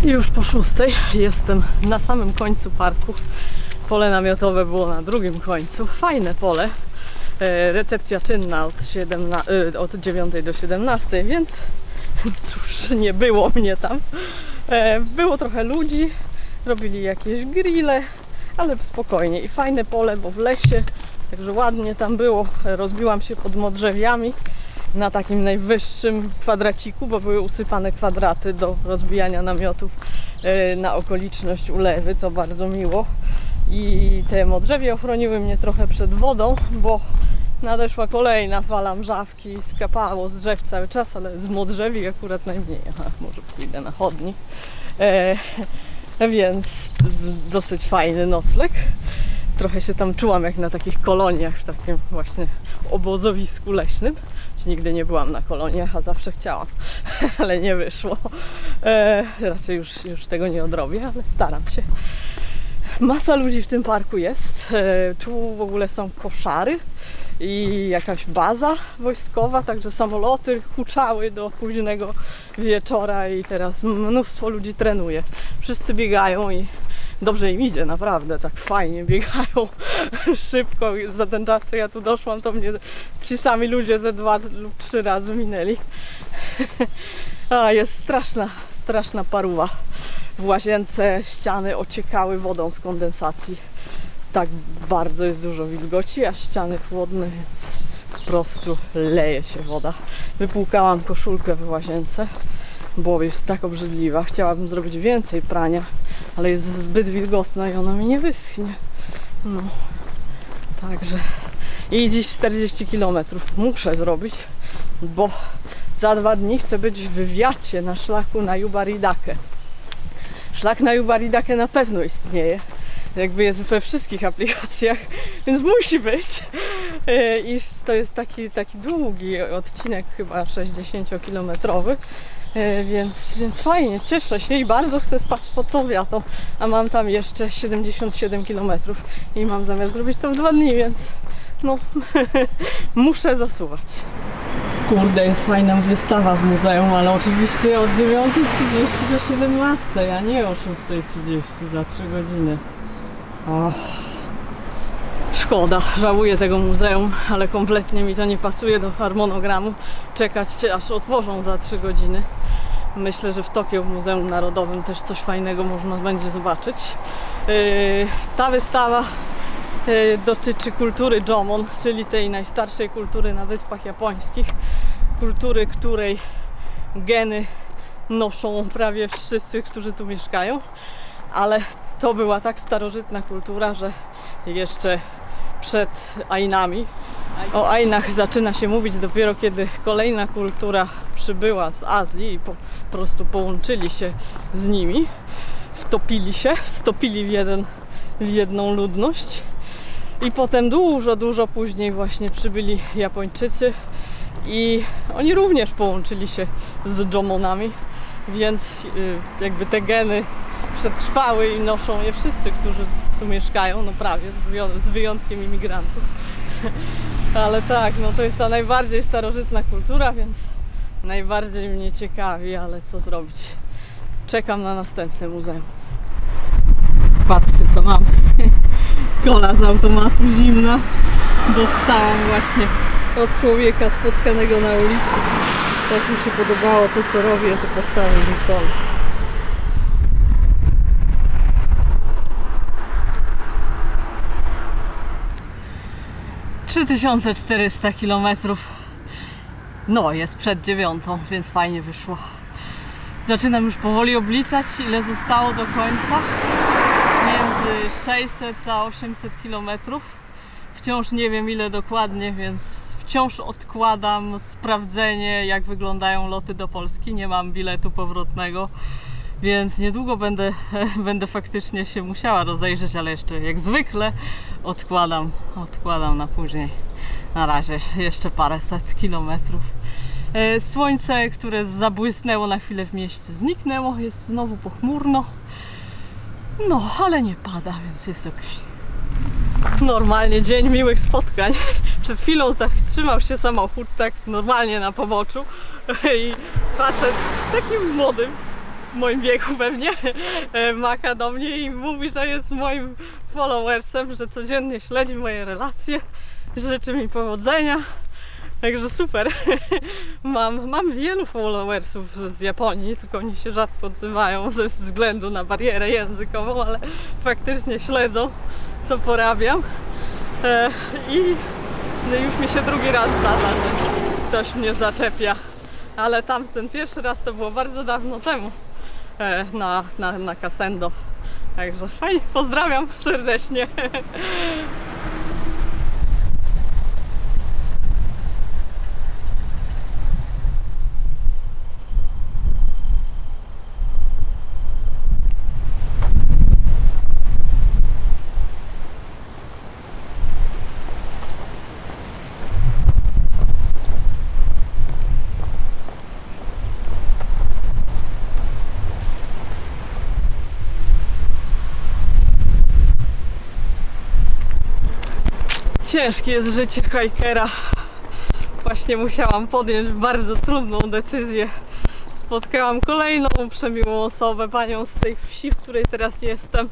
Już po 6 jestem na samym końcu parku. Pole namiotowe było na drugim końcu. Fajne pole. Recepcja czynna od 9 do 17, więc cóż, nie było mnie tam. Było trochę ludzi, robili jakieś grille, ale spokojnie. I fajne pole, bo w lesie, także ładnie tam było. Rozbiłam się pod modrzewiami na takim najwyższym kwadraciku, bo były usypane kwadraty do rozbijania namiotów na okoliczność ulewy. To bardzo miło. I te modrzewie ochroniły mnie trochę przed wodą, bo nadeszła kolejna fala mrzawki, skapało z drzew cały czas, ale z modrzewi akurat najmniej. Aha, może pójdę na chodnik. Więc dosyć fajny nocleg. Trochę się tam czułam jak na takich koloniach, w takim właśnie obozowisku leśnym. Nigdy nie byłam na koloniach, a zawsze chciałam, ale nie wyszło. Raczej już tego nie odrobię, ale staram się. Masa ludzi w tym parku jest. Tu w ogóle są koszary i jakaś baza wojskowa, także samoloty huczały do późnego wieczora i teraz mnóstwo ludzi trenuje. Wszyscy biegają i dobrze im idzie, naprawdę, tak fajnie biegają szybko. Za ten czas, co ja tu doszłam, to mnie ci sami ludzie ze 2 lub 3 razy minęli. A jest straszna paruwa. W łazience ściany ociekały wodą z kondensacji. Tak bardzo jest dużo wilgoci, a ściany chłodne, więc po prostu leje się woda. Wypłukałam koszulkę w łazience, bo jest tak obrzydliwa. Chciałabym zrobić więcej prania, ale jest zbyt wilgotna i ona mi nie wyschnie. No, także i dziś 40 km muszę zrobić, bo za 2 dni chcę być w wywiacie na szlaku na Ubaridake. Szlak na Ubaridake na pewno istnieje, jakby jest we wszystkich aplikacjach, więc musi być. I to jest taki długi odcinek, chyba 60-kilometrowy, więc fajnie, cieszę się i bardzo chcę spać pod tą wiatą, a mam tam jeszcze 77 km i mam zamiar zrobić to w 2 dni, więc no muszę zasuwać. Kurde, jest fajna wystawa w muzeum, ale oczywiście od 9:30 do 17, a nie o 6:30 za 3 godziny. Och, szkoda, żałuję tego muzeum, ale kompletnie mi to nie pasuje do harmonogramu. Czekać aż otworzą za 3 godziny. Myślę, że w Tokio w Muzeum Narodowym też coś fajnego można będzie zobaczyć. Ta wystawa dotyczy kultury Jomon, czyli tej najstarszej kultury na Wyspach Japońskich. Kultury, której geny noszą prawie wszyscy, którzy tu mieszkają. Ale to była tak starożytna kultura, że jeszcze przed Ainami. O Ainach zaczyna się mówić dopiero kiedy kolejna kultura przybyła z Azji i po prostu połączyli się z nimi. Wtopili się, stopili w jedną ludność. I potem dużo później właśnie przybyli Japończycy i oni również połączyli się z Jomonami, więc jakby te geny przetrwały i noszą je wszyscy, którzy tu mieszkają, no prawie, z wyjątkiem imigrantów. Ale tak, no to jest ta najbardziej starożytna kultura, więc najbardziej mnie ciekawi, ale co zrobić? Czekam na następne muzeum. Patrzcie, co mam. Kola z automatu zimna. Dostałam właśnie od człowieka spotkanego na ulicy. Tak mi się podobało to, co robię, że postawię mi kolę. Trzy 400 km. No, jest przed 9, więc fajnie wyszło. Zaczynam już powoli obliczać, ile zostało do końca. Między 600 a 800 km. Wciąż nie wiem ile dokładnie, więc wciąż odkładam sprawdzenie, jak wyglądają loty do Polski. Nie mam biletu powrotnego, więc niedługo będę faktycznie się musiała rozejrzeć, ale jeszcze jak zwykle odkładam na później. Na razie jeszcze paręset kilometrów. Słońce, które zabłysnęło na chwilę w mieście, zniknęło, jest znowu pochmurno. No, ale nie pada, więc jest ok. Normalnie dzień miłych spotkań. Przed chwilą zatrzymał się samochód tak normalnie na poboczu i facet taki młody, w moim wieku pewnie, maka do mnie i mówi, że jest moim followersem, że codziennie śledzi moje relacje, życzy mi powodzenia. Także super. Mam wielu followersów z Japonii, tylko oni się rzadko odzywają ze względu na barierę językową, ale faktycznie śledzą, co porabiam. I już mi się drugi raz zdarza, że ktoś mnie zaczepia. Ale ten pierwszy raz to było bardzo dawno temu na Kasendo. Także fajnie, pozdrawiam serdecznie. Ciężkie jest życie hajkera. Właśnie musiałam podjąć bardzo trudną decyzję. Spotkałam kolejną przemiłą osobę, panią z tej wsi, w której teraz jestem,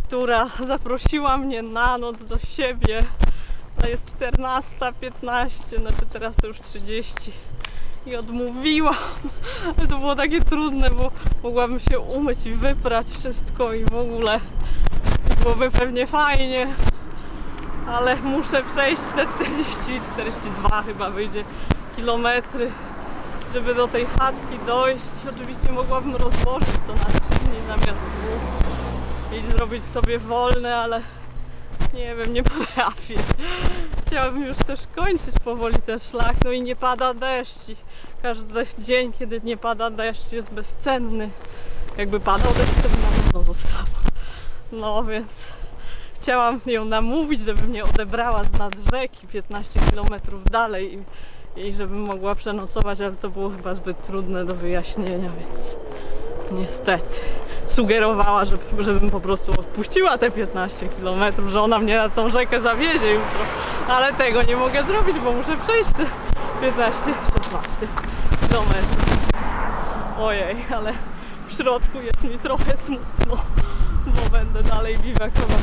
która zaprosiła mnie na noc do siebie. To jest 14:15, znaczy teraz to już 30. I odmówiłam. Ale to było takie trudne, bo mogłabym się umyć i wyprać wszystko i w ogóle byłoby pewnie fajnie. Ale muszę przejść te 42 chyba wyjdzie kilometry, żeby do tej chatki dojść. Oczywiście mogłabym rozłożyć to na 3 dni zamiast 2 i zrobić sobie wolne, ale nie wiem, nie potrafię. Chciałabym już też kończyć powoli ten szlak, no i nie pada deszcz. I każdy dzień, kiedy nie pada deszcz, jest bezcenny. Jakby padał deszcz, to bym na pewno została. No więc chciałam ją namówić, żeby mnie odebrała z nad rzeki 15 km dalej i żebym mogła przenocować, ale to było chyba zbyt trudne do wyjaśnienia, więc niestety sugerowała, żebym po prostu odpuściła te 15 km, że ona mnie na tą rzekę zawiezie jutro, ale tego nie mogę zrobić, bo muszę przejść te 15-16 km. Ojej, ale w środku jest mi trochę smutno, bo będę dalej biwakować.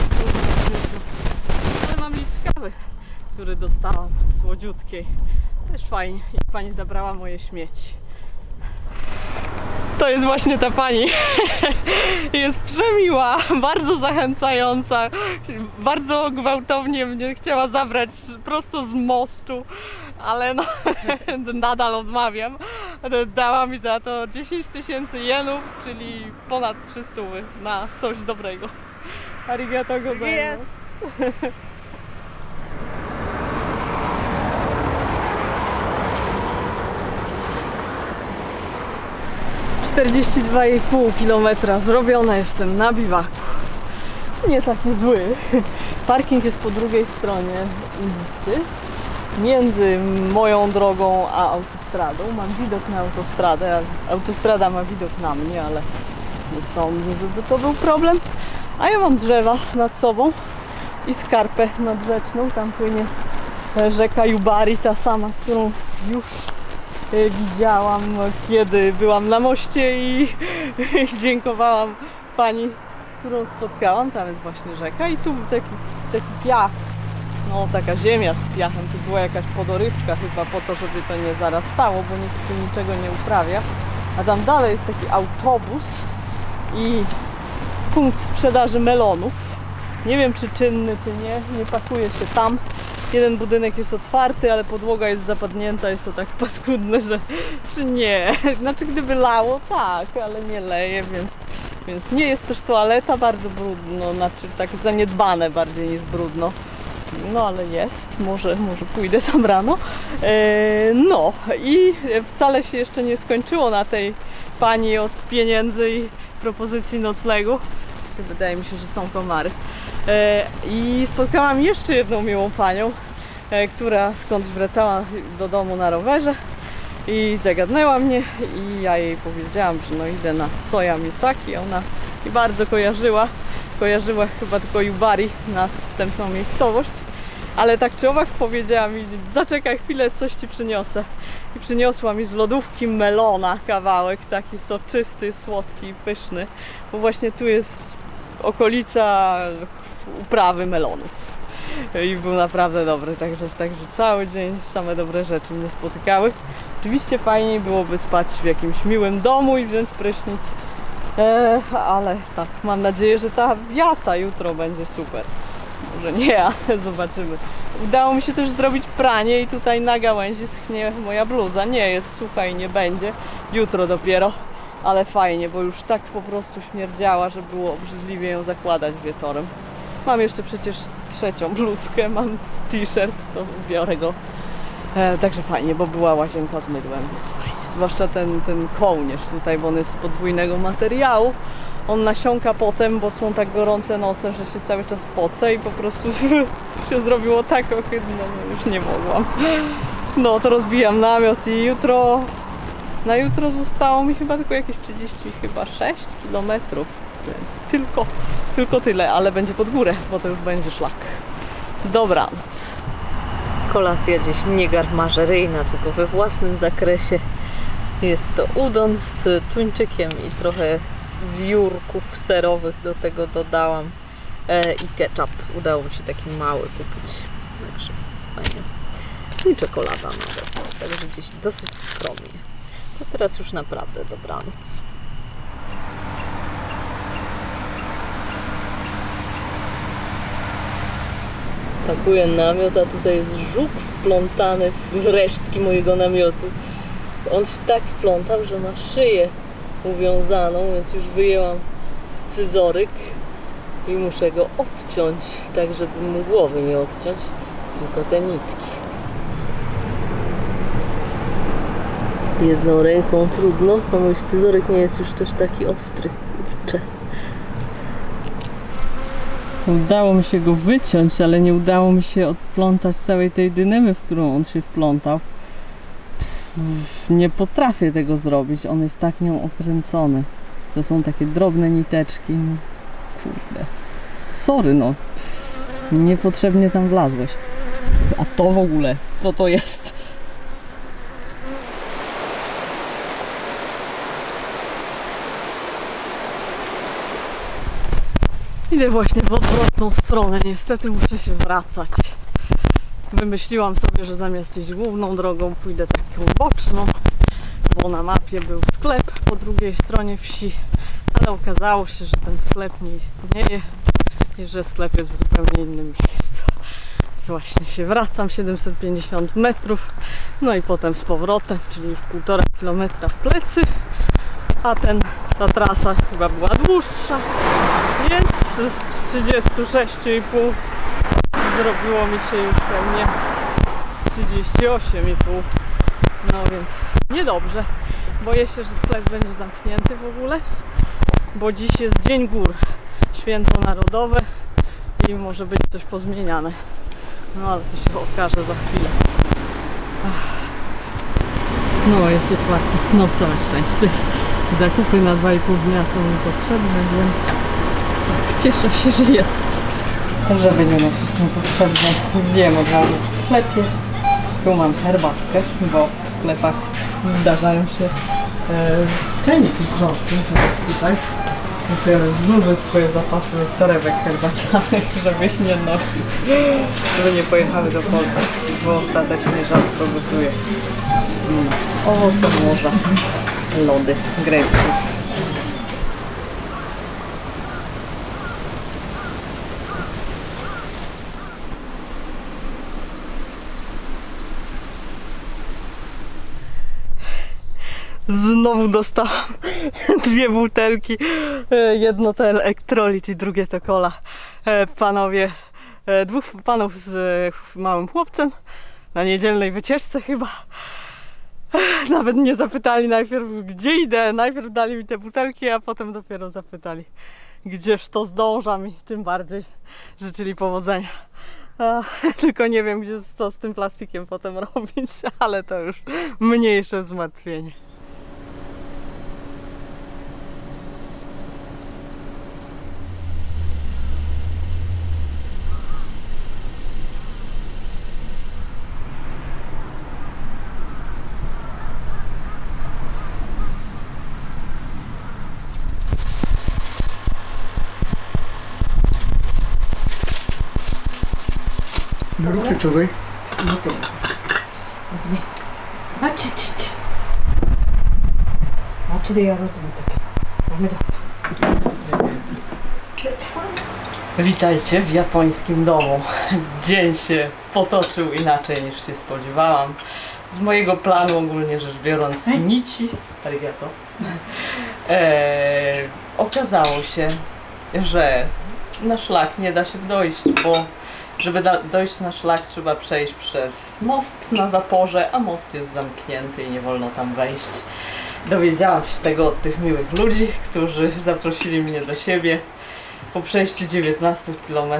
Ale mam liczkę kawy, który dostałam, słodziutkiej. Też fajnie. I pani zabrała moje śmieci. To jest właśnie ta pani. Jest przemiła, bardzo zachęcająca. Bardzo gwałtownie mnie chciała zabrać prosto z mostu, ale no, nadal odmawiam. Dała mi za to 10 000 jenów, czyli ponad 300 na coś dobrego. Arigato gozaimasu. 42,5 km zrobione, jestem na biwaku. Nie taki zły. Parking jest po drugiej stronie ulicy, między moją drogą a autostradą. Mam widok na autostradę, autostrada ma widok na mnie, ale nie sądzę, żeby to był problem. A ja mam drzewa nad sobą i skarpę nadrzeczną. Tam płynie rzeka Yubari, ta sama, którą już widziałam, kiedy byłam na moście i dziękowałam pani, którą spotkałam. Tam jest właśnie rzeka i tu taki piach, no taka ziemia z piachem. Tu była jakaś podorywka chyba po to, żeby to nie zarastało, bo nikt tu niczego nie uprawia. A tam dalej jest taki autobus i punkt sprzedaży melonów. Nie wiem, czy czynny, czy nie pakuje się tam. Jeden budynek jest otwarty, ale podłoga jest zapadnięta, jest to tak paskudne, że nie. Znaczy, gdyby lało, tak, ale nie leje, więc nie jest też toaleta, bardzo brudno, znaczy tak zaniedbane bardziej niż brudno. No ale jest, może pójdę tam rano. No i wcale się jeszcze nie skończyło na tej pani od pieniędzy i propozycji noclegu. Wydaje mi się, że są komary. I spotkałam jeszcze jedną miłą panią, która skądś wracała do domu na rowerze i zagadnęła mnie i ja jej powiedziałam, że no idę na Soya Misaki. Ona i bardzo kojarzyła chyba tylko Yubari, następną miejscowość. Ale tak czy owak powiedziała mi, zaczekaj chwilę, coś ci przyniosę. I przyniosła mi z lodówki melona kawałek, taki soczysty, słodki, pyszny. Bo właśnie tu jest okolica uprawy melonów. I był naprawdę dobry, także cały dzień same dobre rzeczy mnie spotykały. Oczywiście fajniej byłoby spać w jakimś miłym domu i wziąć prysznic. Ale tak, mam nadzieję, że ta wiata jutro będzie super. Może nie, ale zobaczymy. Udało mi się też zrobić pranie i tutaj na gałęzi schnie moja bluza. Nie jest sucha i nie będzie. Jutro dopiero, ale fajnie, bo już tak po prostu śmierdziała, że było obrzydliwie ją zakładać wieczorem. Mam jeszcze przecież trzecią bluzkę, mam t-shirt, to biorę go. Także fajnie, bo była łazienka z mydłem, więc fajnie. Zwłaszcza ten kołnierz tutaj, bo on jest z podwójnego materiału. On nasiąka potem, bo są tak gorące noce, że się cały czas poce i po prostu się zrobiło tak ohydne, że już nie mogłam. No to rozbijam namiot i na jutro zostało mi chyba tylko jakieś 36 km, więc tylko tyle, ale będzie pod górę, bo to już będzie szlak. Dobranoc. Kolacja dziś nie garmażeryjna, tylko we własnym zakresie. Jest to udon z tuńczykiem i trochę wiórków serowych do tego dodałam i ketchup. Udało mi się taki mały kupić, także fajnie. I czekolada na deser, także dziś dosyć skromnie. To teraz już naprawdę dobranoc. Pakuję namiot, a tutaj jest żuk wplątany w resztki mojego namiotu. On się tak wplątał, że ma szyję uwiązaną, więc już wyjęłam scyzoryk i muszę go odciąć, tak żeby mu głowy nie odciąć, tylko te nitki. Jedną ręką trudno, a mój scyzoryk nie jest już też taki ostry. Kurczę. Udało mi się go wyciąć, ale nie udało mi się odplątać całej tej dynemy, w którą on się wplątał. Nie potrafię tego zrobić, on jest tak nią okręcony. To są takie drobne niteczki. Kurde. Sorry, no. Niepotrzebnie tam wlazłeś. A to w ogóle, co to jest? Idę właśnie w odwrotną stronę, niestety muszę się wracać. Wymyśliłam sobie, że zamiast iść główną drogą pójdę taką boczną, bo na mapie był sklep po drugiej stronie wsi, ale okazało się, że ten sklep nie istnieje i że sklep jest w zupełnie innym miejscu. Więc właśnie się wracam 750 metrów, no i potem z powrotem, czyli już 1,5 kilometra w plecy, a ta trasa chyba była dłuższa, więc z 36,5 zrobiło mi się już pewnie 38,5. No więc niedobrze. Boję się, że sklep będzie zamknięty w ogóle, bo dziś jest Dzień Gór, święto narodowe i może być coś pozmieniane. No ale to się okaże za chwilę. No jest czwartek, no całe szczęście. Zakupy na 2,5 dnia są mi potrzebne, więc tak, cieszę się, że jest. Żeby nie nosić niepotrzebne, zjem od razu w sklepie. Tu mam herbatkę, bo w sklepach zdarzają się czajniki z wrzątkiem, tutaj. Dopiero zużył swoje zapasy torebek herbacianych, żeby ich nie nosić, żeby nie pojechały do Polski, bo ostatecznie rzadko gotuję. Owoce morza, lody, grapefruit. Znowu dostałam 2 butelki, jedno to elektrolit i drugie to cola. Panowie, 2 panów z małym chłopcem na niedzielnej wycieczce chyba. Nawet nie zapytali najpierw, gdzie idę. Najpierw dali mi te butelki, a potem dopiero zapytali, gdzież to zdążam, i tym bardziej życzyli powodzenia. Tylko nie wiem, co z tym plastikiem potem robić, ale to już mniejsze zmartwienie. No rób kluczowej. No to nie. Macie. Macie de jaro to mamy tak. Witajcie w japońskim domu. Dzień się potoczył inaczej niż się spodziewałam. Z mojego planu ogólnie rzecz biorąc nici, arigato, okazało się, że na szlak nie da się dojść, bo żeby dojść na szlak trzeba przejść przez most na zaporze, a most jest zamknięty i nie wolno tam wejść. Dowiedziałam się tego od tych miłych ludzi, którzy zaprosili mnie do siebie. Po przejściu 19 km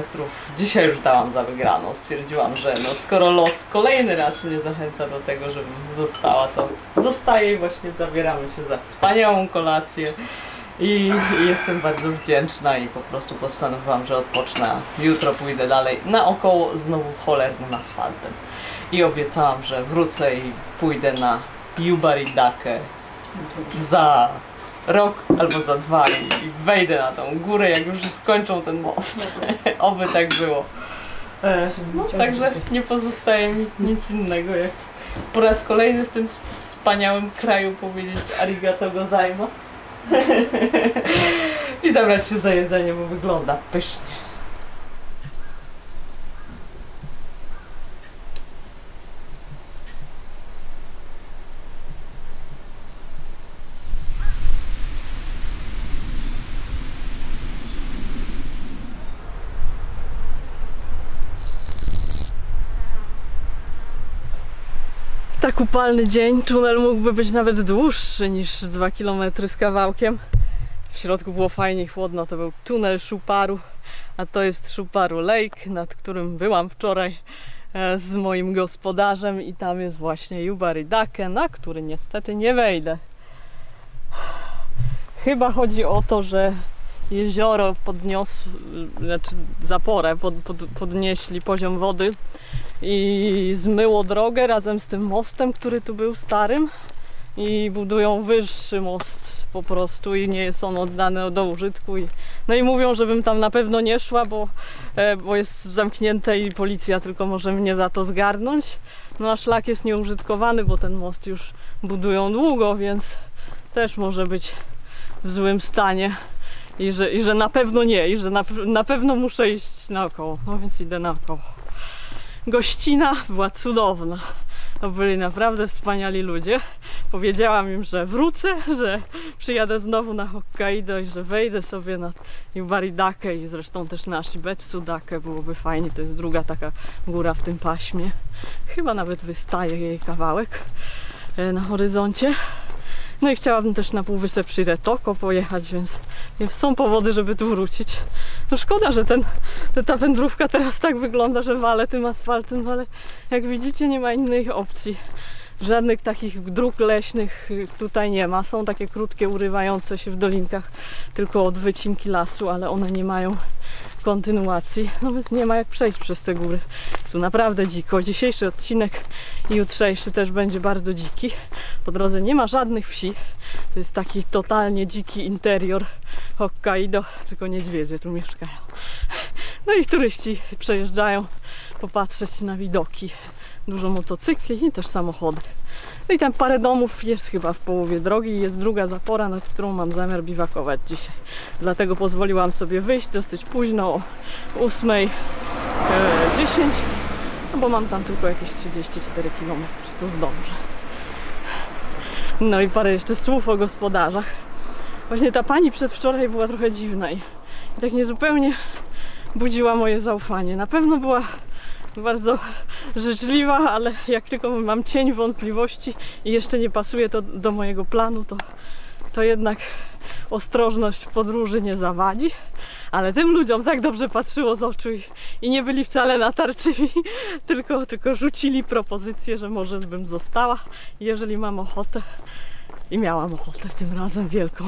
dzisiaj już dałam za wygraną. Stwierdziłam, że no, skoro los kolejny raz mnie zachęca do tego, żebym została, to zostaję i właśnie zabieramy się za wspaniałą kolację. I jestem bardzo wdzięczna i po prostu postanowiłam, że odpocznę. Jutro pójdę dalej naokoło znowu cholernym asfaltem. I obiecałam, że wrócę i pójdę na Yubari-dake za rok albo za 2 i wejdę na tą górę, jak już skończą ten most. Oby tak było. No, także nie pozostaje mi nic innego, jak po raz kolejny w tym wspaniałym kraju powiedzieć arigato gozaimasu i zabrać się za jedzenie, bo wygląda pysznie. Tak upalny dzień, tunel mógłby być nawet dłuższy niż 2 km z kawałkiem. W środku było fajnie chłodno, to był tunel Shuparu, a to jest Shuparu Lake, nad którym byłam wczoraj z moim gospodarzem i tam jest właśnie Yubari-dake, na który niestety nie wejdę. Chyba chodzi o to, że jezioro znaczy zaporę podnieśli poziom wody i zmyło drogę razem z tym mostem, który tu był starym i budują wyższy most po prostu i nie jest on oddany do użytku. No i mówią, żebym tam na pewno nie szła, bo jest zamknięte i policja tylko może mnie za to zgarnąć. No a szlak jest nieużytkowany, bo ten most już budują długo, więc też może być w złym stanie. I że na pewno nie, i że na pewno muszę iść naokoło. No więc idę naokoło. Gościna była cudowna. To byli naprawdę wspaniali ludzie. Powiedziałam im, że wrócę, że przyjadę znowu na Hokkaido i że wejdę sobie na Yubari-dake i zresztą też na Shibetsu-dake. Byłoby fajnie, to jest druga taka góra w tym paśmie. Chyba nawet wystaje jej kawałek na horyzoncie. No i chciałabym też na półwysep Shiretoko pojechać, więc są powody, żeby tu wrócić. No szkoda, że ta wędrówka teraz tak wygląda, że walę tym asfaltem, ale jak widzicie nie ma innych opcji. Żadnych takich dróg leśnych tutaj nie ma. Są takie krótkie, urywające się w dolinkach, tylko od wycinki lasu, ale one nie mają kontynuacji. No więc nie ma jak przejść przez te góry. Jest tu naprawdę dziko. Dzisiejszy odcinek i jutrzejszy też będzie bardzo dziki. Po drodze nie ma żadnych wsi. To jest taki totalnie dziki interior Hokkaido, tylko niedźwiedzie tu mieszkają. No i turyści przejeżdżają popatrzeć na widoki. Dużo motocykli i też samochody. No i tam parę domów jest chyba w połowie drogi i jest druga zapora, nad którą mam zamiar biwakować dzisiaj. Dlatego pozwoliłam sobie wyjść dosyć późno, o 8:10, no bo mam tam tylko jakieś 34 km, to zdążę. No i parę jeszcze słów o gospodarzach. Właśnie ta pani przedwczoraj była trochę dziwna i tak niezupełnie budziła moje zaufanie. Na pewno była bardzo życzliwa, ale jak tylko mam cień wątpliwości i jeszcze nie pasuje to do mojego planu, to jednak ostrożność w podróży nie zawadzi. Ale tym ludziom tak dobrze patrzyło z oczu i nie byli wcale natarczywi, tylko rzucili propozycję, że może bym została, jeżeli mam ochotę. I miałam ochotę tym razem wielką,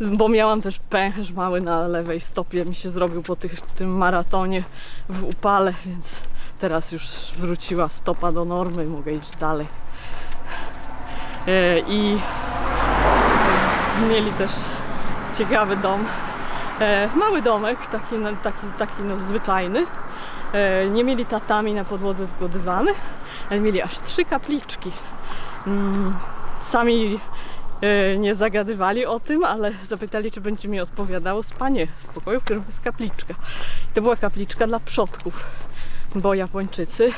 bo miałam też pęcherz mały na lewej stopie, mi się zrobił po tym maratonie w upale, więc teraz już wróciła stopa do normy, mogę iść dalej. I mieli też ciekawy dom Mały domek, taki no, zwyczajny. Nie mieli tatami na podłodze, tylko dywany, ale mieli aż 3 kapliczki. Sami nie zagadywali o tym, ale zapytali, czy będzie mi odpowiadało spanie w pokoju, w którym jest kapliczka. I to była kapliczka dla przodków, bo Japończycy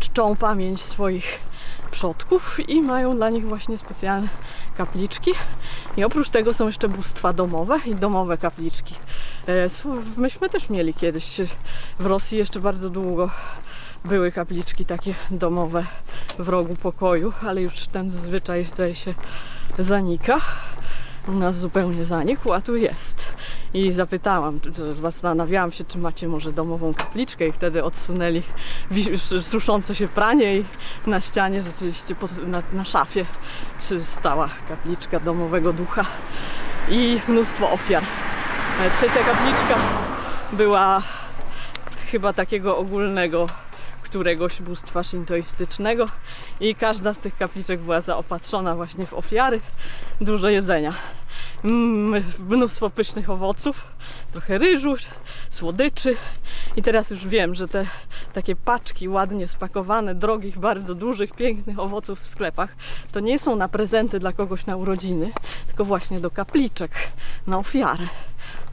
czczą pamięć swoich przodków i mają dla nich właśnie specjalne kapliczki. I oprócz tego są jeszcze bóstwa domowe i domowe kapliczki. Myśmy też mieli kiedyś w Rosji jeszcze bardzo długo były kapliczki takie domowe w rogu pokoju, ale już ten zwyczaj zdaje się zanika. U nas zupełnie zanikł, a tu jest. I zapytałam, zastanawiałam się, czy macie może domową kapliczkę, i wtedy odsunęli suszące się pranie i na ścianie rzeczywiście na szafie stała kapliczka domowego ducha i mnóstwo ofiar. Trzecia kapliczka była chyba takiego ogólnego któregoś bóstwa szintoistycznego i każda z tych kapliczek była zaopatrzona właśnie w ofiary, dużo jedzenia, mnóstwo pysznych owoców, trochę ryżu, słodyczy. I teraz już wiem, że te takie paczki ładnie spakowane, drogich, bardzo dużych, pięknych owoców w sklepach to nie są na prezenty dla kogoś na urodziny, tylko właśnie do kapliczek, na ofiarę.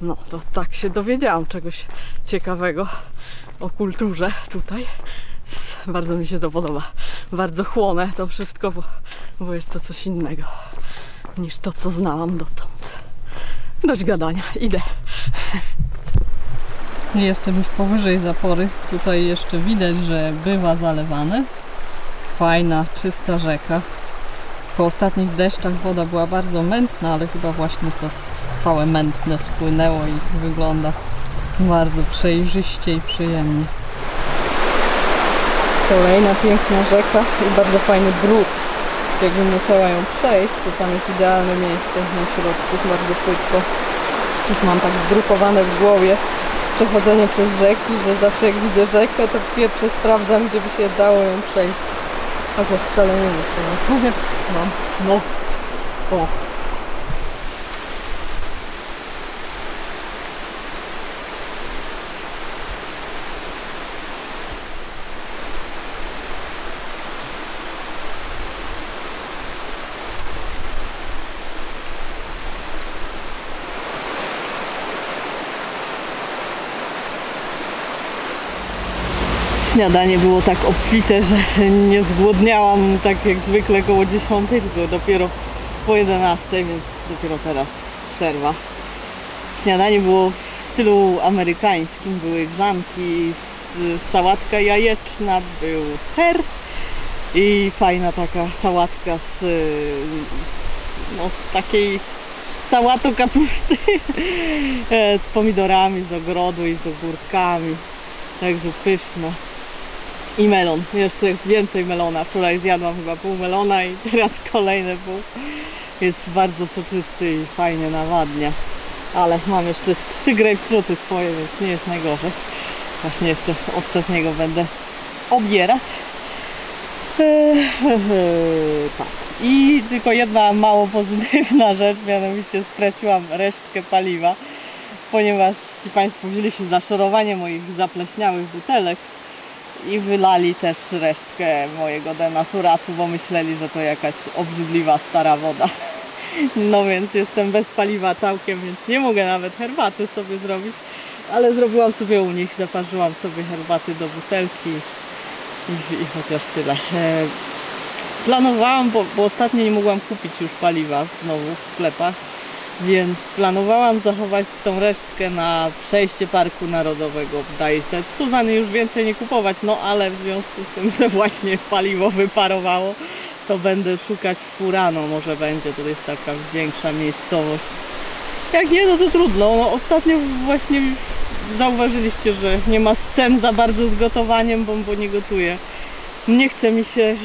No to tak się dowiedziałam czegoś ciekawego o kulturze tutaj. Bardzo mi się to podoba. Bardzo chłonę to wszystko, bo jest to coś innego niż to, co znałam dotąd. Dość gadania, idę. Jestem już powyżej zapory. Tutaj jeszcze widać, że bywa zalewane. Fajna, czysta rzeka. Po ostatnich deszczach woda była bardzo mętna, ale chyba właśnie to całe mętne spłynęło i wygląda bardzo przejrzyście i przyjemnie. Kolejna piękna rzeka i bardzo fajny brud. Jakbym musiała ją przejść, to tam jest idealne miejsce na środku, bardzo płytko. Już mam tak zgrupowane w głowie przechodzenie przez rzeki, że zawsze jak widzę rzekę, to pierwsze sprawdzam, gdzie by się dało ją przejść. Chociaż wcale nie muszę. Mam most. O! Śniadanie było tak obfite, że nie zgłodniałam tak jak zwykle koło 10, tylko dopiero po 11, więc dopiero teraz przerwa. Śniadanie było w stylu amerykańskim, były grzanki, sałatka jajeczna, był ser i fajna taka sałatka z takiej sałatu kapusty z pomidorami z ogrodu i z ogórkami, także pyszne. I melon, jeszcze więcej melona. Wczoraj zjadłam chyba pół melona i teraz kolejne pół. Jest bardzo soczysty i fajnie nawadnia. Ale mam jeszcze 3 grapefruity swoje, więc nie jest najgorzej. Właśnie jeszcze ostatniego będę obierać. Tak. I tylko jedna mało pozytywna rzecz, mianowicie straciłam resztkę paliwa, ponieważ ci Państwo wzięli się za szorowanie moich zapleśniałych butelek i wylali też resztkę mojego denaturatu, bo myśleli, że to jakaś obrzydliwa stara woda. No więc jestem bez paliwa całkiem, więc nie mogę nawet herbaty sobie zrobić, ale zrobiłam sobie u nich, zaparzyłam sobie herbaty do butelki i chociaż tyle. Planowałam, bo ostatnio nie mogłam kupić już paliwa znowu w sklepach, więc planowałam zachować tą resztkę na przejście Parku Narodowego w Daisetsu, już więcej nie kupować, no ale w związku z tym, że właśnie paliwo wyparowało, to będę szukać Furano, może będzie, to jest taka większa miejscowość. Jak nie, no to trudno. No, ostatnio właśnie zauważyliście, że nie ma scen za bardzo z gotowaniem, bo nie gotuję. Nie chce mi się,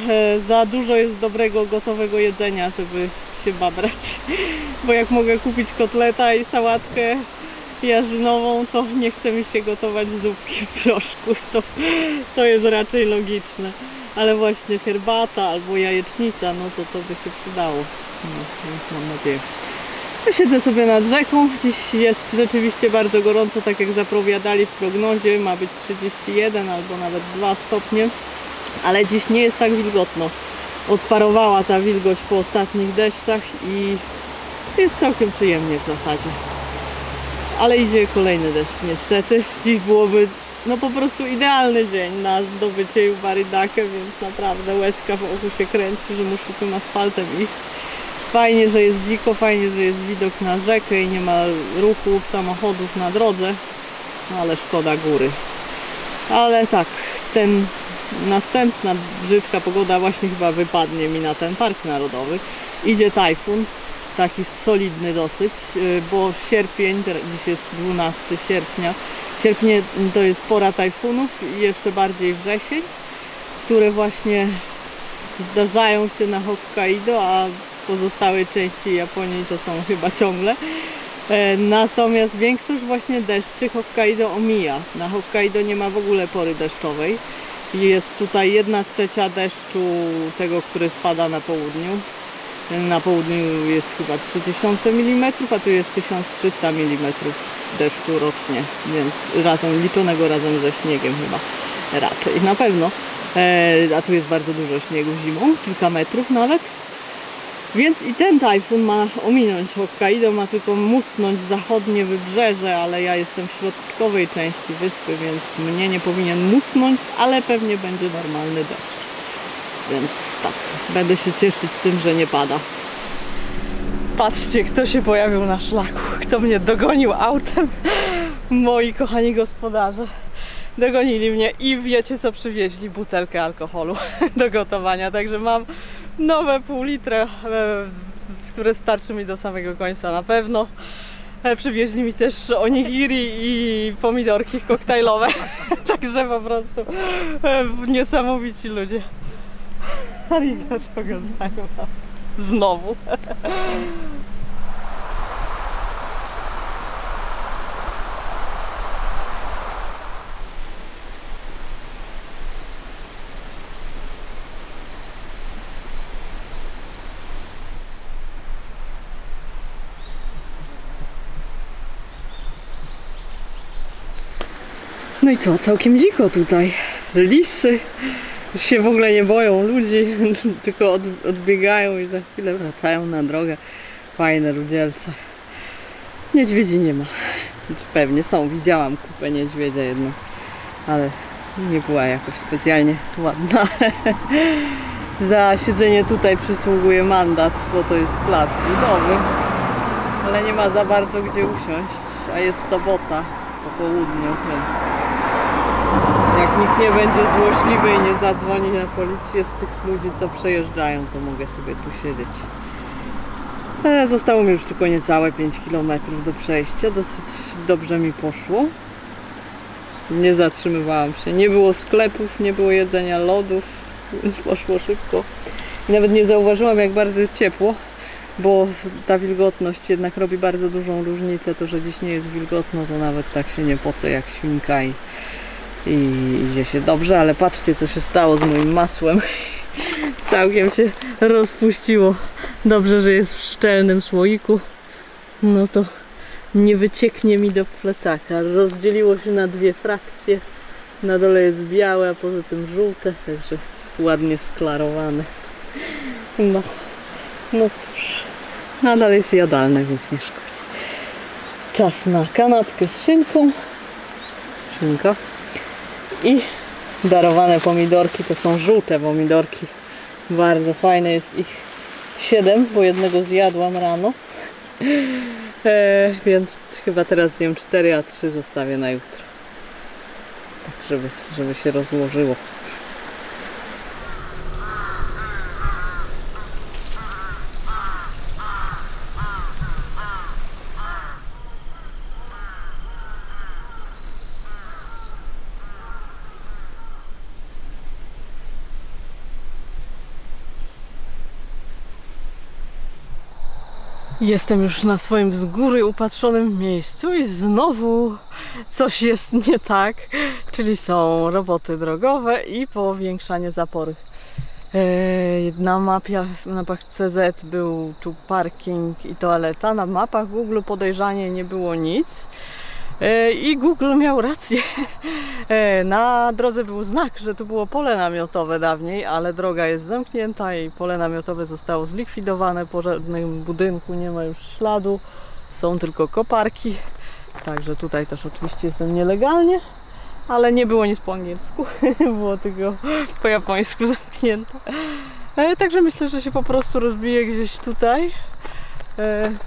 za dużo jest dobrego, gotowego jedzenia, żeby się babrać. Bo jak mogę kupić kotleta i sałatkę jarzynową, to nie chce mi się gotować zupki w proszku. To jest raczej logiczne. Ale właśnie herbata albo jajecznica, no to by się przydało. No, więc mam nadzieję. Siedzę sobie nad rzeką. Dziś jest rzeczywiście bardzo gorąco, tak jak zapowiadali w prognozie. Ma być 31 albo nawet 2 stopnie. Ale dziś nie jest tak wilgotno. Odparowała ta wilgoć po ostatnich deszczach i jest całkiem przyjemnie w zasadzie. Ale idzie kolejny deszcz niestety. Dziś byłoby no po prostu idealny dzień na zdobycie Jubaridakę, więc naprawdę łezka w oku się kręci, że muszę tym asfaltem iść. Fajnie, że jest dziko, fajnie, że jest widok na rzekę i nie ma ruchu samochodów na drodze, no ale szkoda góry. Ale tak, następna brzydka pogoda właśnie chyba wypadnie mi na ten park narodowy. Idzie tajfun, taki solidny dosyć, bo sierpień, dziś jest 12 sierpnia, sierpnie to jest pora tajfunów i jeszcze bardziej wrzesień, które właśnie zdarzają się na Hokkaido, a pozostałe części Japonii to są chyba ciągle. Natomiast większość właśnie deszczy Hokkaido omija. Na Hokkaido nie ma w ogóle pory deszczowej. Jest tutaj 1/3 deszczu tego, który spada na południu. Na południu jest chyba 3000 mm, a tu jest 1300 mm deszczu rocznie, więc liczonego razem ze śniegiem chyba raczej, na pewno. A tu jest bardzo dużo śniegu zimą, kilka metrów nawet. Więc i ten tajfun ma ominąć Hokkaido, ma tylko musnąć zachodnie wybrzeże, ale ja jestem w środkowej części wyspy, więc mnie nie powinien musnąć, ale pewnie będzie normalny deszcz. Więc tak, będę się cieszyć tym, że nie pada. Patrzcie, kto się pojawił na szlaku, kto mnie dogonił autem. Moi kochani gospodarze dogonili mnie i wiecie co przywieźli? Butelkę alkoholu do gotowania, także mam nowe pół litra, które starczy mi do samego końca na pewno. Przywieźli mi też onigiri i pomidorki koktajlowe, także po prostu niesamowici ludzie. Arigato gozaimasu. Znowu. No i co, całkiem dziko tutaj. Lisy już się w ogóle nie boją ludzi, tylko odbiegają i za chwilę wracają na drogę. Fajne ludzielce. Niedźwiedzi nie ma. Pewnie są, widziałam kupę niedźwiedzia jedną, ale nie była jakoś specjalnie ładna. Za siedzenie tutaj przysługuje mandat, bo to jest plac budowy, ale nie ma za bardzo gdzie usiąść, a jest sobota po południu, więc jak nikt nie będzie złośliwy i nie zadzwoni na policję z tych ludzi, co przejeżdżają, to mogę sobie tu siedzieć. Zostało mi już tylko niecałe 5 km do przejścia. Dosyć dobrze mi poszło. Nie zatrzymywałam się. Nie było sklepów, nie było jedzenia, lodów, więc poszło szybko. I nawet nie zauważyłam, jak bardzo jest ciepło, bo ta wilgotność jednak robi bardzo dużą różnicę. To, że dziś nie jest wilgotno, to nawet tak się nie pocę jak świnka i idzie się dobrze, ale patrzcie, co się stało z moim masłem. Całkiem się rozpuściło. Dobrze, że jest w szczelnym słoiku. No to nie wycieknie mi do plecaka. Rozdzieliło się na dwie frakcje. Na dole jest białe, a poza tym żółte, także ładnie sklarowane. No cóż, nadal jest jadalne, więc nie szkodzi. Czas na kanapkę z szynką. Szynka. I darowane pomidorki, to są żółte pomidorki. Bardzo fajne, jest ich 7, bo jednego zjadłam rano. Więc chyba teraz zjem 4, a 3 zostawię na jutro. Tak, żeby się rozłożyło. Jestem już na swoim z góry upatrzonym miejscu i znowu coś jest nie tak, czyli są roboty drogowe i powiększanie zapory Na mapach CZ był tu parking i toaleta. Na mapach Google podejrzanie nie było nic. I Google miał rację. Na drodze był znak, że tu było pole namiotowe dawniej, ale droga jest zamknięta i pole namiotowe zostało zlikwidowane. Po żadnym budynku nie ma już śladu. Są tylko koparki. Także tutaj też oczywiście jestem nielegalnie, ale nie było nic po angielsku. Było tylko po japońsku zamknięte. Także myślę, że się po prostu rozbije gdzieś tutaj.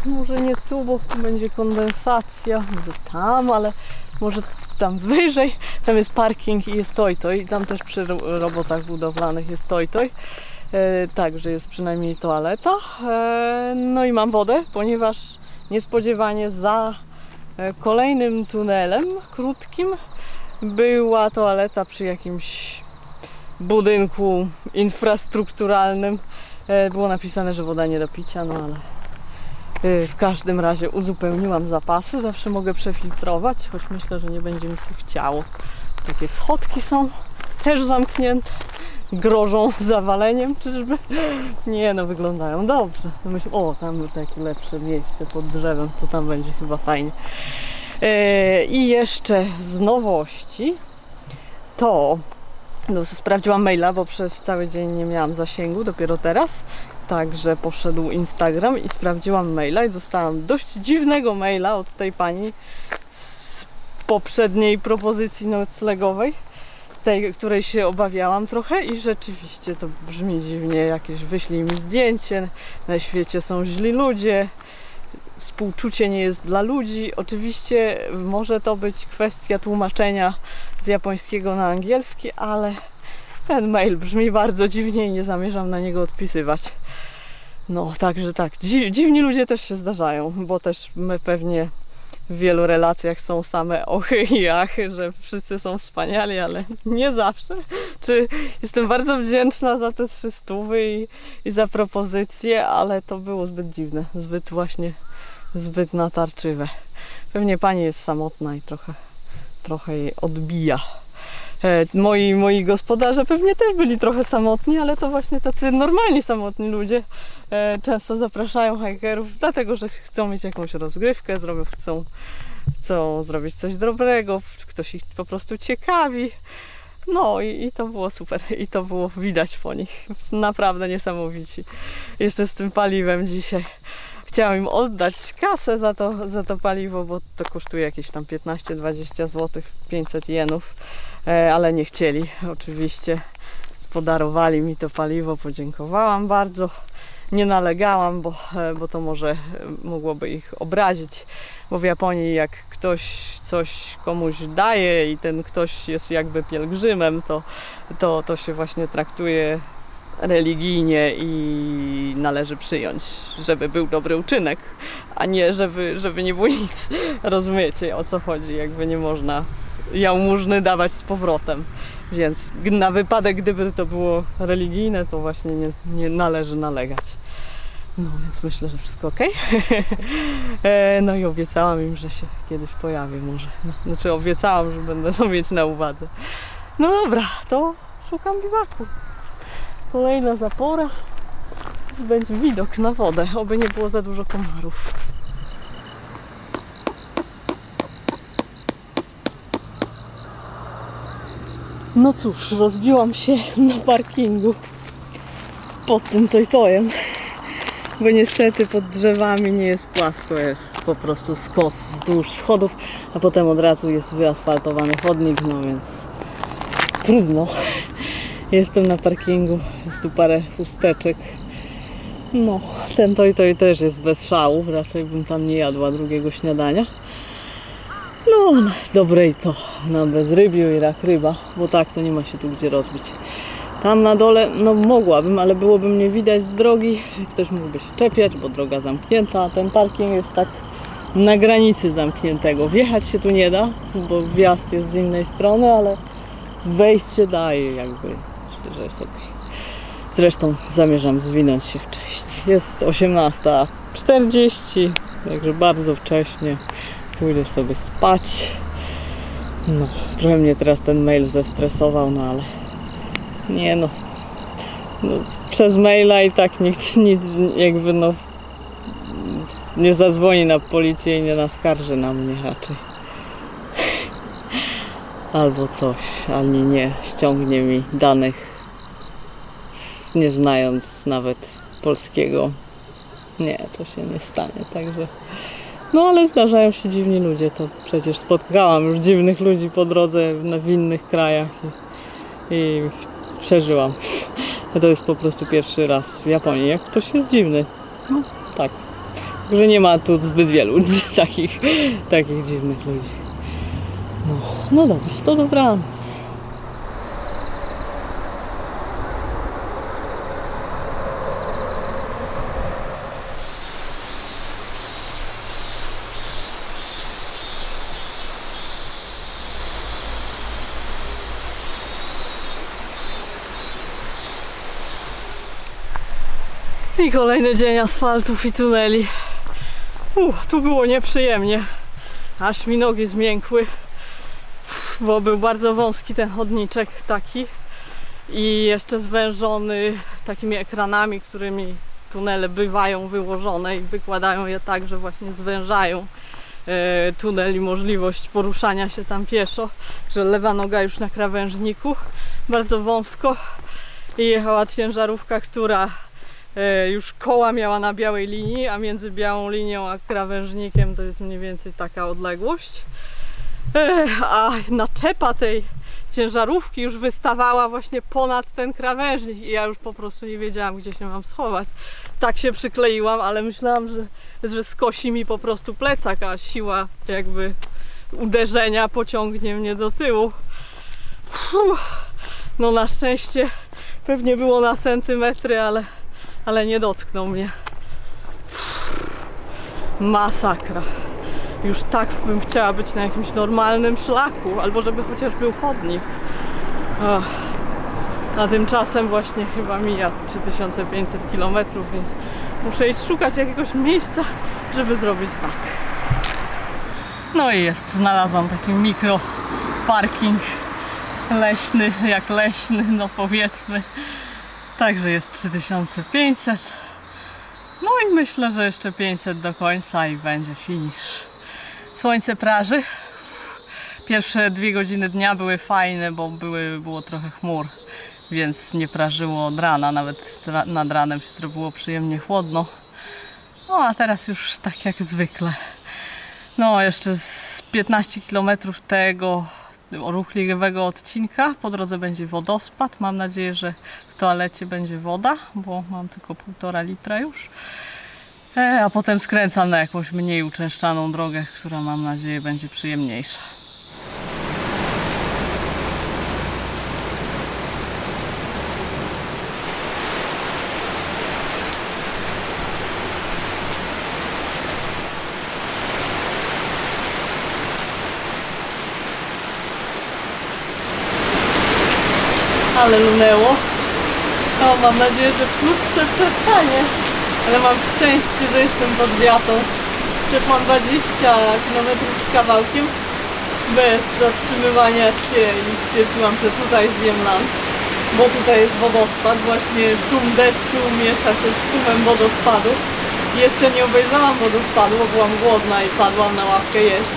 Może nie tu, bo tu będzie kondensacja, może tam, ale może tam wyżej. Tam jest parking i jest toj-toj. Tam też przy robotach budowlanych jest toj-toj. Także jest przynajmniej toaleta. No i mam wodę, ponieważ niespodziewanie za kolejnym tunelem krótkim była toaleta przy jakimś budynku infrastrukturalnym. Było napisane, że woda nie do picia, no ale w każdym razie uzupełniłam zapasy. Zawsze mogę przefiltrować, choć myślę, że nie będzie mi się chciało. Takie schodki są też zamknięte. Grożą zawaleniem, czyżby? Nie no, wyglądają dobrze. Myślę, o, tam takie lepsze miejsce pod drzewem, to tam będzie chyba fajnie. I jeszcze z nowości to sprawdziłam maila, bo przez cały dzień nie miałam zasięgu, dopiero teraz. Także poszedł Instagram i sprawdziłam maila i dostałam dość dziwnego maila od tej pani z poprzedniej propozycji noclegowej, tej, której się obawiałam trochę i rzeczywiście to brzmi dziwnie, jakieś wyślij mi zdjęcie, na świecie są źli ludzie, współczucie nie jest dla ludzi. Oczywiście może to być kwestia tłumaczenia z japońskiego na angielski, ale ten mail brzmi bardzo dziwnie i nie zamierzam na niego odpisywać. No, także tak, dziwni ludzie też się zdarzają, bo też my pewnie w wielu relacjach są same ochy i achy, że wszyscy są wspaniali, ale nie zawsze. Jestem bardzo wdzięczna za te 300 i za propozycje, ale to było zbyt dziwne, zbyt natarczywe. Pewnie pani jest samotna i trochę jej odbija. Moi gospodarze pewnie też byli trochę samotni, ale to właśnie tacy normalni samotni ludzie często zapraszają hikerów, dlatego że chcą mieć jakąś rozgrywkę, chcą zrobić coś dobrego, ktoś ich po prostu ciekawi. No i to było super i to było widać po nich. Naprawdę niesamowici. Jeszcze z tym paliwem dzisiaj. Chciałam im oddać kasę za to paliwo, bo to kosztuje jakieś tam 15-20 zł, 500 jenów, ale nie chcieli. Oczywiście podarowali mi to paliwo, podziękowałam bardzo. Nie nalegałam, bo to może mogłoby ich obrazić, bo w Japonii jak ktoś coś komuś daje i ten ktoś jest jakby pielgrzymem, to się właśnie traktuje religijnie i należy przyjąć, żeby był dobry uczynek, a nie żeby nie było nic. Rozumiecie, o co chodzi? Jakby nie można jałmużny dawać z powrotem. Więc na wypadek, gdyby to było religijne, to właśnie nie należy nalegać. No więc myślę, że wszystko ok. No i obiecałam im, że się kiedyś pojawię może. Znaczy obiecałam, że będę to mieć na uwadze. No dobra, to szukam biwaku. Kolejna zapora. Będzie widok na wodę, oby nie było za dużo komarów. No cóż, rozbiłam się na parkingu pod tym toj-tojem, bo niestety pod drzewami nie jest płasko, jest po prostu skos wzdłuż schodów, a potem od razu jest wyasfaltowany chodnik, no więc trudno. Jestem na parkingu, jest tu parę chusteczek. No, ten toj-toj też jest bez szału, raczej bym tam nie jadła drugiego śniadania. No, na dobrej to na bezrybiu i rak ryba, bo tak to nie ma się tu gdzie rozbić. Tam na dole, no mogłabym, ale byłoby mnie widać z drogi, ktoś mógłby się czepiać, bo droga zamknięta, a ten parking jest tak na granicy zamkniętego. Wjechać się tu nie da, bo wjazd jest z innej strony, ale wejść się daje jakby, myślę, że jest ok. Zresztą zamierzam zwinąć się wcześniej. Jest 18:40, także bardzo wcześnie. Pójdę sobie spać. No, trochę mnie teraz ten mail zestresował, no ale nie no. no, przez maila i tak nikt nic jakby no nie zadzwoni na policję i nie naskarży na mnie raczej. Albo coś, ani nie ściągnie mi danych, nie znając nawet polskiego. Nie, to się nie stanie, także... No ale zdarzają się dziwni ludzie, to przecież spotkałam już dziwnych ludzi po drodze w innych krajach i przeżyłam. To jest po prostu pierwszy raz w Japonii, jak ktoś jest dziwny. No tak, że nie ma tu zbyt wielu takich dziwnych ludzi. No dobra, to dobranoc. I kolejny dzień asfaltów i tuneli. Tu było nieprzyjemnie. Aż mi nogi zmiękły. Bo był bardzo wąski ten chodniczek taki. I jeszcze zwężony takimi ekranami, którymi tunele bywają wyłożone i wykładają je tak, że właśnie zwężają tunel i możliwość poruszania się tam pieszo. Że lewa noga już na krawężniku. Bardzo wąsko. I jechała ciężarówka, która już koła miała na białej linii, a między białą linią a krawężnikiem to jest mniej więcej taka odległość. A naczepa tej ciężarówki już wystawała właśnie ponad ten krawężnik i ja już po prostu nie wiedziałam, gdzie się mam schować. Tak się przykleiłam, ale myślałam, że skosi mi po prostu plecak, a siła jakby uderzenia pociągnie mnie do tyłu. No na szczęście pewnie było na centymetry, ale nie dotknął mnie. Masakra. Już tak bym chciała być na jakimś normalnym szlaku, albo żeby chociaż był chodnik. A tymczasem właśnie chyba mija 3500 km, więc muszę iść szukać jakiegoś miejsca, żeby zrobić znak. No i jest, znalazłam taki mikro parking leśny, jak leśny, no powiedzmy. Także jest 3500. No i myślę, że jeszcze 500 do końca i będzie finish. Słońce praży. Pierwsze 2 godziny dnia były fajne, bo było trochę chmur, więc nie prażyło od rana. Nawet nad ranem się zrobiło przyjemnie chłodno. No a teraz już tak jak zwykle. No jeszcze z 15 km tego ruchliwego odcinka. Po drodze będzie wodospad. Mam nadzieję, że w toalecie będzie woda, bo mam tylko 1,5 litra już. A potem skręcam na jakąś mniej uczęszczaną drogę, która mam nadzieję będzie przyjemniejsza. Ale lunęło. O, mam nadzieję, że wkrótce przestanie. Ale mam szczęście, że jestem pod wiatą. Przeszłam 20 km z kawałkiem bez zatrzymywania się i stwierdziłam, że tutaj zjem lunch, bo tutaj jest wodospad. Właśnie szum deszczu miesza się z szumem wodospadu. Jeszcze nie obejrzałam wodospadu, bo byłam głodna i padłam na ławkę jeść.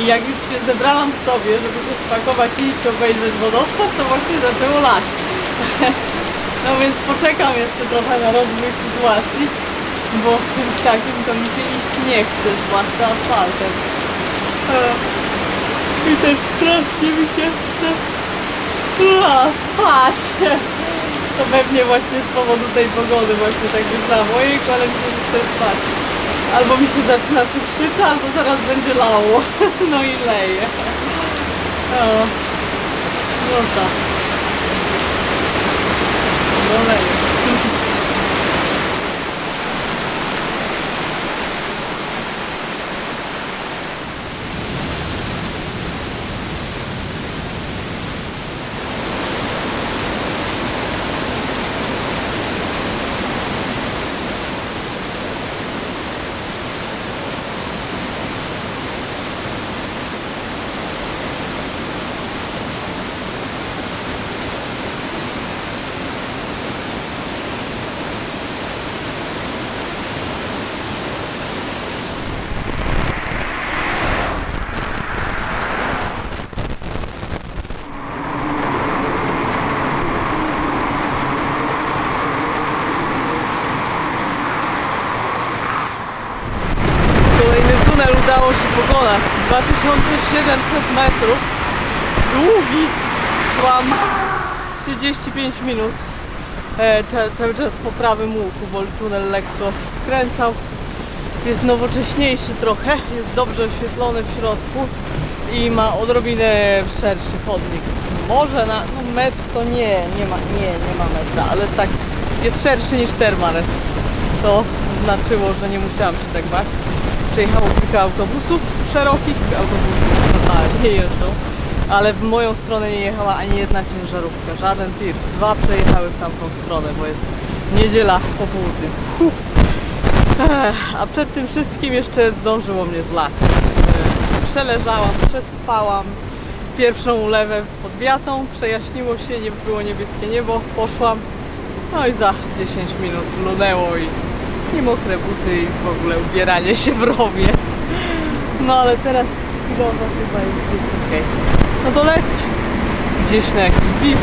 I jak już się zebrałam w sobie, żeby się spakować i iść obejrzeć wodospad, to właśnie zaczęło lać. No więc poczekam jeszcze trochę na rozwój sytuacji, bo w czymś takim to mi się iść nie chce, zwłaszcza asfaltem. I też strasznie mi się chce spać. To pewnie właśnie z powodu tej pogody właśnie tak myślałam, ojejku, ale mi się chce spać. Albo mi się zaczyna cukrzyca, albo zaraz będzie lało. No i leje. No tak. No leje. 700 metrów, długi, szłam 35 minut, cały czas po prawym łuku, bo tunel lekko skręcał, jest nowocześniejszy trochę, jest dobrze oświetlony w środku i ma odrobinę szerszy chodnik. Może na metr to nie ma metra, ale tak jest szerszy niż Termarest. To znaczyło, że nie musiałam się tak bać. Przejechało kilka autobusów szerokich, autobusy totalnie jeżdżą, ale w moją stronę nie jechała ani jedna ciężarówka, żaden tir. Dwa przejechały w tamtą stronę, bo jest niedziela po południu. A przed tym wszystkim jeszcze zdążyło mnie zlać. Przeleżałam, przespałam pierwszą ulewę pod wiatą, przejaśniło się, nie było niebieskie niebo, poszłam, no i za 10 minut lunęło i mokre buty i w ogóle ubieranie się w rowie. No ale teraz chwilowo chyba jest okej. No to lecę gdzieś na jakiś bif.